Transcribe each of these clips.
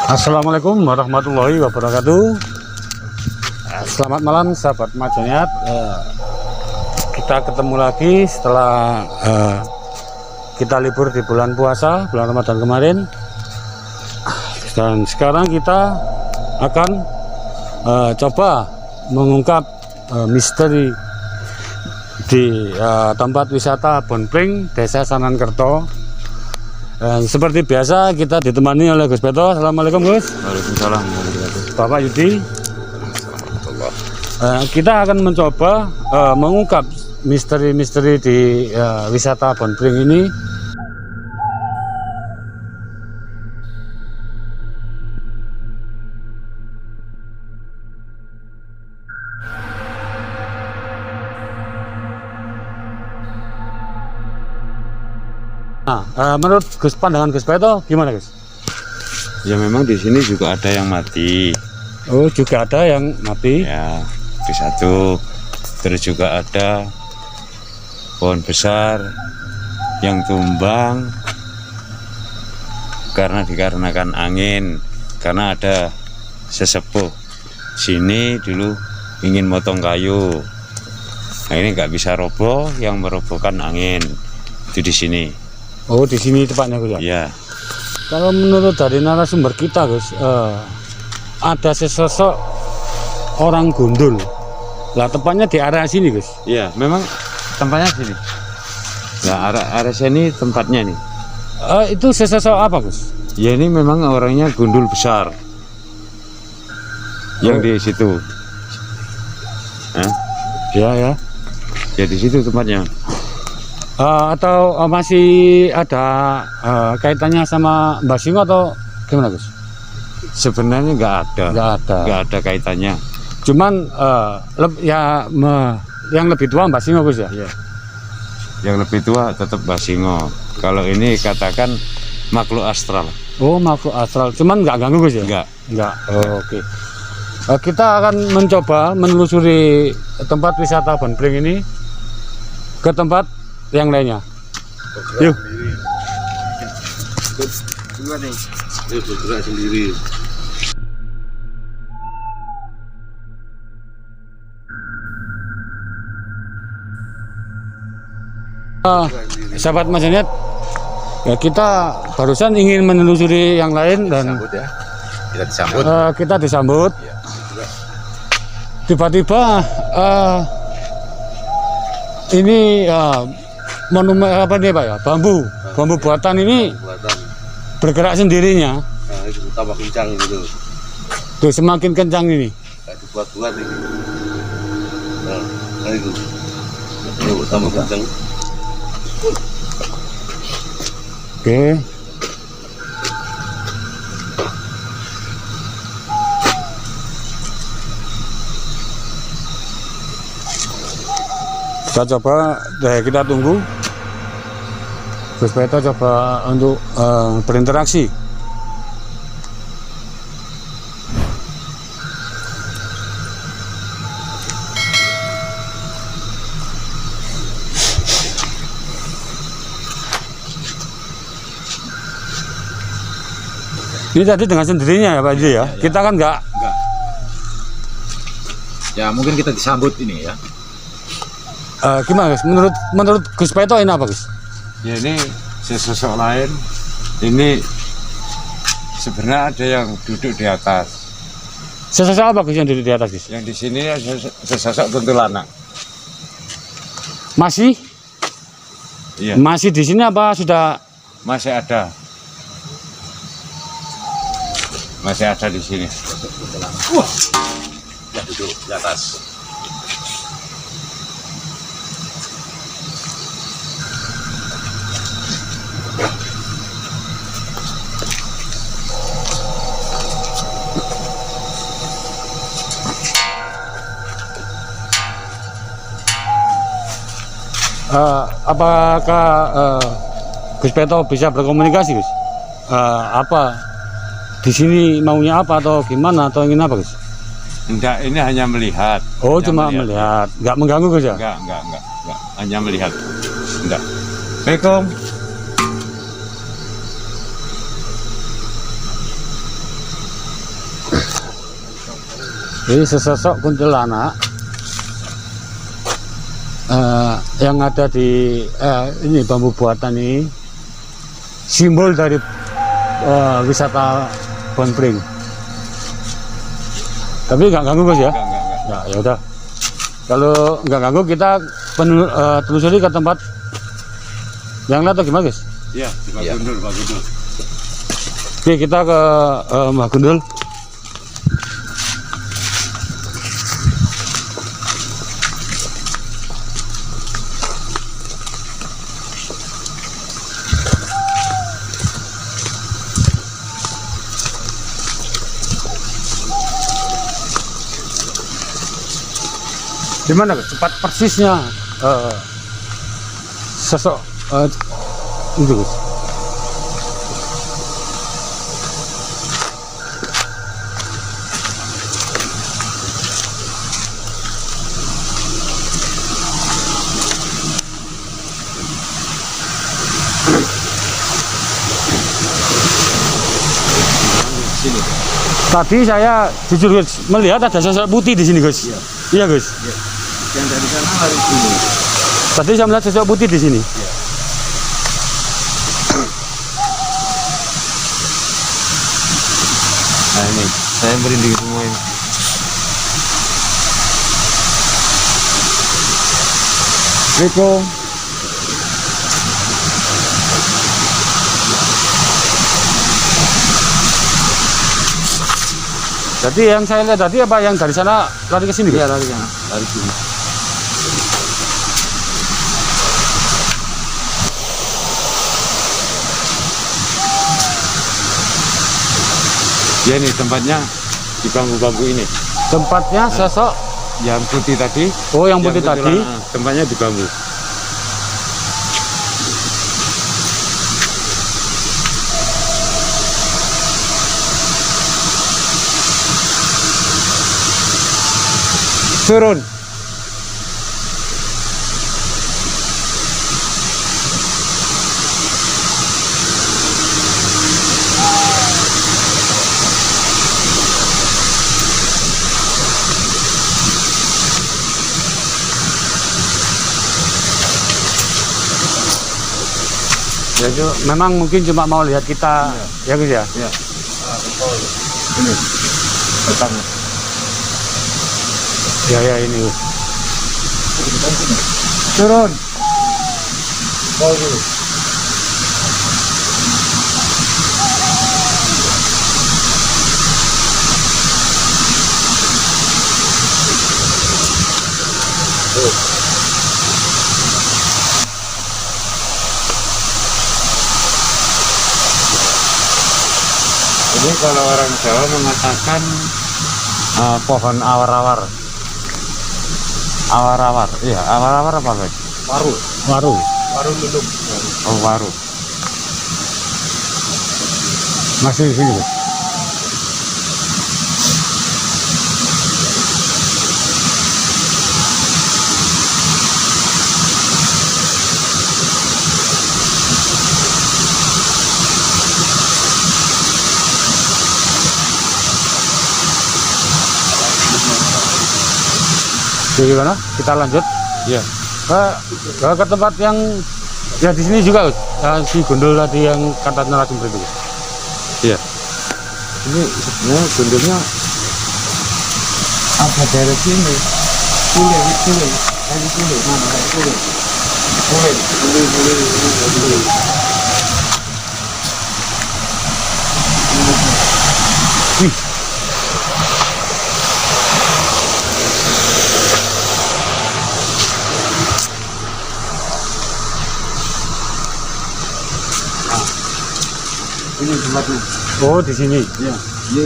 Assalamualaikum warahmatullahi wabarakatuh. Selamat malam sahabat Majaniat. Kita ketemu lagi setelah kita libur di bulan puasa, bulan Ramadan kemarin. Dan sekarang kita akan coba mengungkap misteri di tempat wisata Bonpring, Desa Sanankerto. Dan seperti biasa kita ditemani oleh Gus Beto. Assalamualaikum Gus. Waalaikumsalam. Bapak Yudi. Kita akan mencoba mengungkap misteri-misteri di wisata Bonpring ini. Nah, menurut Gus, pandangan Gus Beto gimana Gus? Ya memang di sini juga ada yang mati. Oh, juga ada yang mati. Ya, di satu. Terus juga ada pohon besar yang tumbang karena dikarenakan angin. Karena ada sesepuh sini dulu ingin motong kayu. Nah ini nggak bisa roboh, yang merobohkan angin itu di sini. Oh, di sini tepatnya Gus ya? Ya. Kalau menurut dari narasumber kita Gus, ada sesosok orang gundul. Lah tepatnya di area sini Gus. Iya, memang tempatnya sini. Nah, area sini tempatnya nih. Itu sesosok apa Gus? Ya ini memang orangnya gundul besar. Yang di situ. Hah? Ya ya. Ya di situ tempatnya. Atau masih ada kaitannya sama Mbah Singo atau gimana Gus? Sebenarnya nggak ada. Nggak ada kaitannya. Cuman yang lebih tua Mbah Singo Gus ya? Iya. Yang lebih tua tetap Mbah Singo. Kalau ini katakan makhluk astral. Oh, makhluk astral. Cuman nggak ganggu Gus ya? Nggak. Oh, oke. Kita akan mencoba menelusuri tempat wisata Bonpring ini ke tempat yang lainnya. Yuk. Bergerak sendiri. Sahabat Majaniat, ya kita barusan ingin menelusuri yang lain dan kita disambut. Tiba-tiba ini monumen apa nih Pak ya? Bambu buatan ini bergerak sendirinya. Nah, itu tambah kencang gitu. Tuh semakin kencang ini. Kayak dibuat-buat ini. Nah itu. Tuh, tambah kencang. Oke. Kita coba, kita tunggu. Gus Peto coba untuk berinteraksi. Ini tadi dengan sendirinya ya Pak Haji ya? Kita kan enggak. Ya mungkin kita disambut ini ya. Gimana Gus? Menurut Gus Peto ini apa Gus? Ya ini sesosok lain. Ini sebenarnya ada yang duduk di atas. Sesosok apa Gus yang duduk di atas Gus? Yang di sini ya sesosok kuntilanak. Masih? Iya. Masih di sini apa sudah? Masih ada. Masih ada di sini. Ya duduk di atas. Apakah Gus Peto bisa berkomunikasi Gus? Apa di sini maunya apa atau gimana atau ingin apa Gus? Enggak, ini hanya melihat. Oh Hanya cuma melihat, nggak mengganggu Gus ya? Enggak. Hanya melihat. Enggak. Assalamualaikum. Ini sesosok kuntilanak yang ada di ini bambu buatan ini simbol dari wisata Bon Pring. Tapi nggak ganggu Gus ya? Enggak. Ya udah. Kalau nggak ganggu kita telusuri ke tempat yang lain atau gimana Gus? Iya, di Pak Iya. Gundul, Pak Gundul. Oke kita ke Mbah Gundul. Di mana Gus? Tempat persisnya sosok itu Gus. Sini. Tadi saya jujur Gus melihat ada sosok putih di sini Gus. Iya Gus. Yang dari sana lari sini. Tadi saya melihat sosok putih di sini. Nah ini, saya merinding semua ini. Assalamualaikum. Jadi yang saya lihat tadi apa yang dari sana lari ke sini? Iya lari sana. Lari sini. Ya ini tempatnya di bambu-bambu ini. Tempatnya sosok. Yang putih tadi. Oh yang putih tadi. Tempatnya di bambu. Turun. Ya itu memang mungkin cuma mau lihat kita ya Gus ya. Ya. Ini. Petang. Ya ini Gus. Turun. Ini kalau orang Jawa mengatakan pohon awar-awar. Awar-awar, iya awar-awar apa guys? Waru. Waru. Waru luluk. Oh waru. Masih di sini Gus. Jadi gimana? Kita lanjut Iya. ke tempat yang ya di sini juga Gus. Si gondol tadi yang kata narasumber itu Gus. Iya. Ini sebenarnya gondolnya Apa dari sini? Kulit, kulit. Ini kulit, mana ada kulit? Kulit, kulit, kulit, kulit. Ini tempatnya. Oh di sini. Ya, ini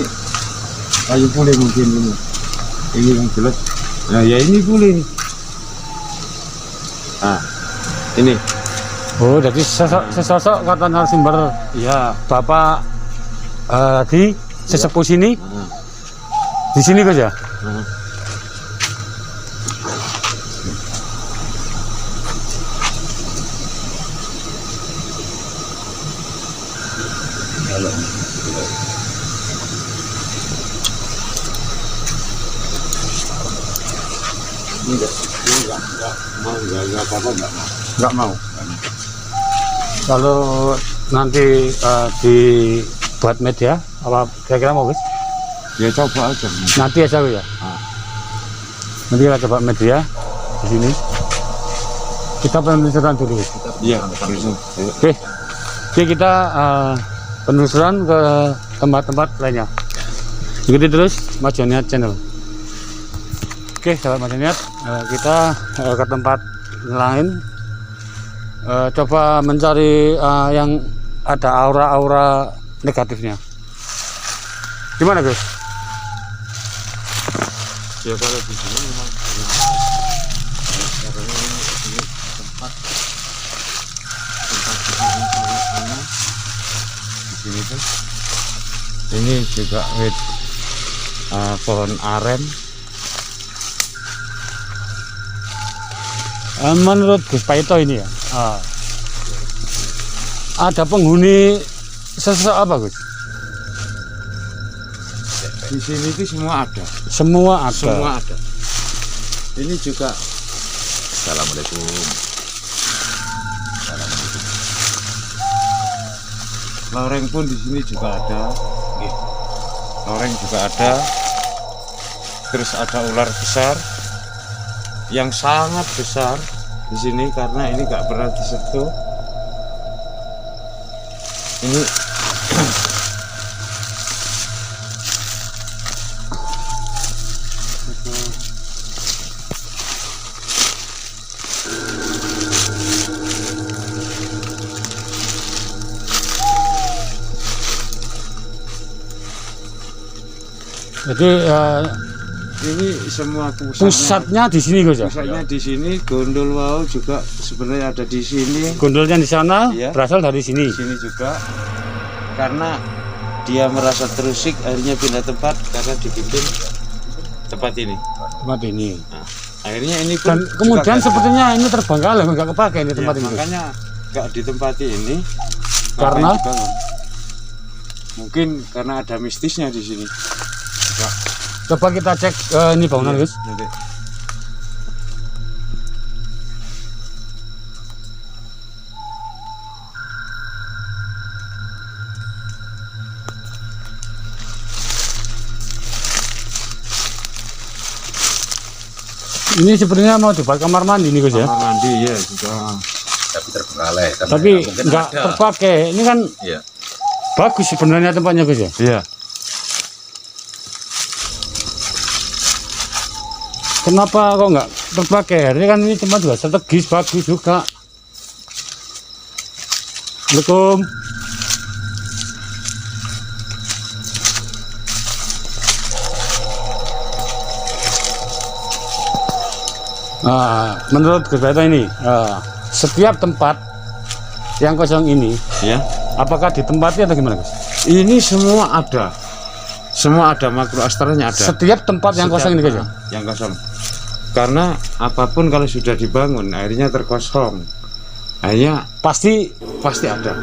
kayu kulit mungkin ini. Ini yang jelas. nah ya ini boleh nih. Nah, ini Oh jadi sesosok kata narasumber ya Bapak tadi sesepuh sini di sini Gus ya. Nggak mau. Kalau nanti dibuat media apa kira-kira mau Gus? ya coba aja. Nanti aja Gus ya. Nanti kita coba media di sini. Kita penelusuran dulu Gus. Iya. Oke. Oke kita penelusuran ke tempat-tempat lainnya. Ikuti terus Majoniat Channel. Oke, sahabat Majoniat, kita ke tempat lain. Coba mencari yang ada aura-aura negatifnya. Gimana Gus? Ya kalau di sini memang di sini tuh ini juga wit pohon aren. Menurut Gus Paito ini ya, ada penghuni sesosok apa Gus? Di sini itu semua ada. Semua ada. Semua ada. Ini juga. Assalamualaikum. Loreng pun di sini juga ada. Loreng juga ada. Terus ada ular besar yang sangat besar di sini karena ini nggak pernah disentuh. Ini Jadi ini semua pusatnya di sini Gus ya. pusatnya di sini. Gondol wau juga sebenarnya ada di sini. Gondolnya di sana Iya. berasal dari sini. Di sini juga karena dia merasa terusik akhirnya pindah tempat karena dibikin tempat ini. Tempat ini. Nah, akhirnya ini pun Dan kemudian juga sepertinya ini terbengkalai nggak kepakai ini ya, tempat ini Gus. makanya nggak ditempati ini Karena? ngapain dibangun? Mungkin karena ada mistisnya di sini. Coba kita cek ini bangunan Gus. Nanti. Ini sebenarnya mau dibuat kamar mandi nih Gus ya. Kamar mandi ya juga. Tapi terbengkalai. Tapi nggak terpakai. Ini kan Iya. bagus sebenarnya tempatnya Gus ya. Iya. Kenapa kok nggak terpakai? Ini kan ini tempat juga strategis, bagus juga. Assalamualaikum. Menurut Gus Baito ini, setiap tempat yang kosong ini, Ya, apakah ditempati atau gimana Gus? ini semua ada makhluk astralnya ada. Setiap tempat yang kosong ini Gus ya? Yang kosong. Karena apapun kalau sudah dibangun akhirnya terkosong. Akhirnya Pasti ada.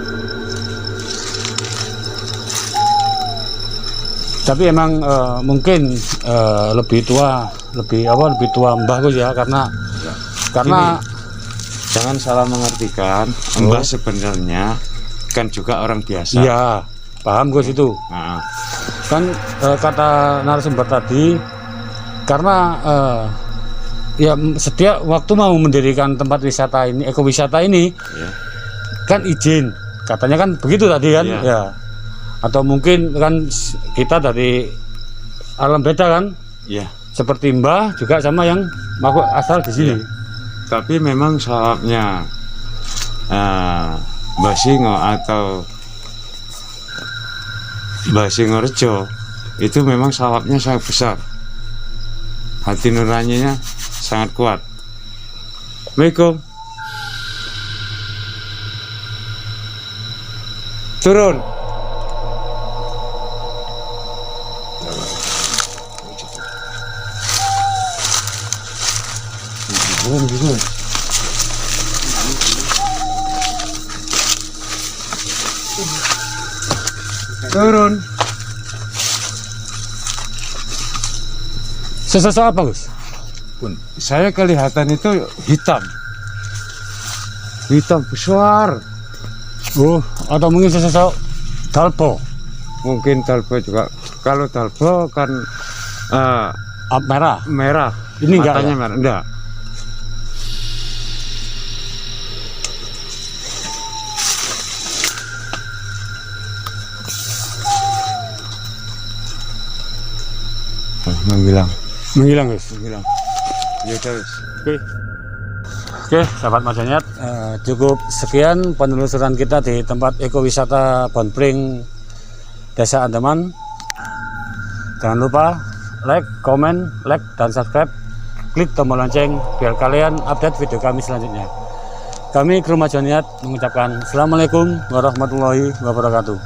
tapi emang mungkin lebih tua Mbah Gus ya, karena Jangan salah mengartikan, Mbah sebenarnya kan juga orang biasa. iya paham Gus itu Nah, kan kata narasumber tadi karena ya setiap waktu mau mendirikan tempat wisata ini, ekowisata ini ya. kan izin, katanya kan begitu tadi kan. Iya. Ya atau mungkin kan kita dari alam beda kan, Ya, seperti Mbah juga sama yang makhluk asal di sini. Iya. Tapi memang sawapnya Mbah Singo atau Mbah Singorejo itu memang sawapnya sangat besar. Hati nuraninya sangat kuat. Assalamualaikum. Turun. Turun. Sesosok apa Gus? Saya kelihatan itu hitam besar. Oh, atau mungkin sesosok talpo, Mungkin talpo juga. Kalau talpo kan merah. merah. Ini enggak Matanya ya? merah. Enggak. Menghilang Gus. Menghilang. Ya guys. Oke, sahabat Majaniat, cukup sekian penelusuran kita di tempat ekowisata Bonpring Desa Andaman. Jangan lupa like, komen, dan subscribe. Klik tombol lonceng biar kalian update video kami selanjutnya. Kami kru Majaniat mengucapkan Assalamualaikum warahmatullahi wabarakatuh.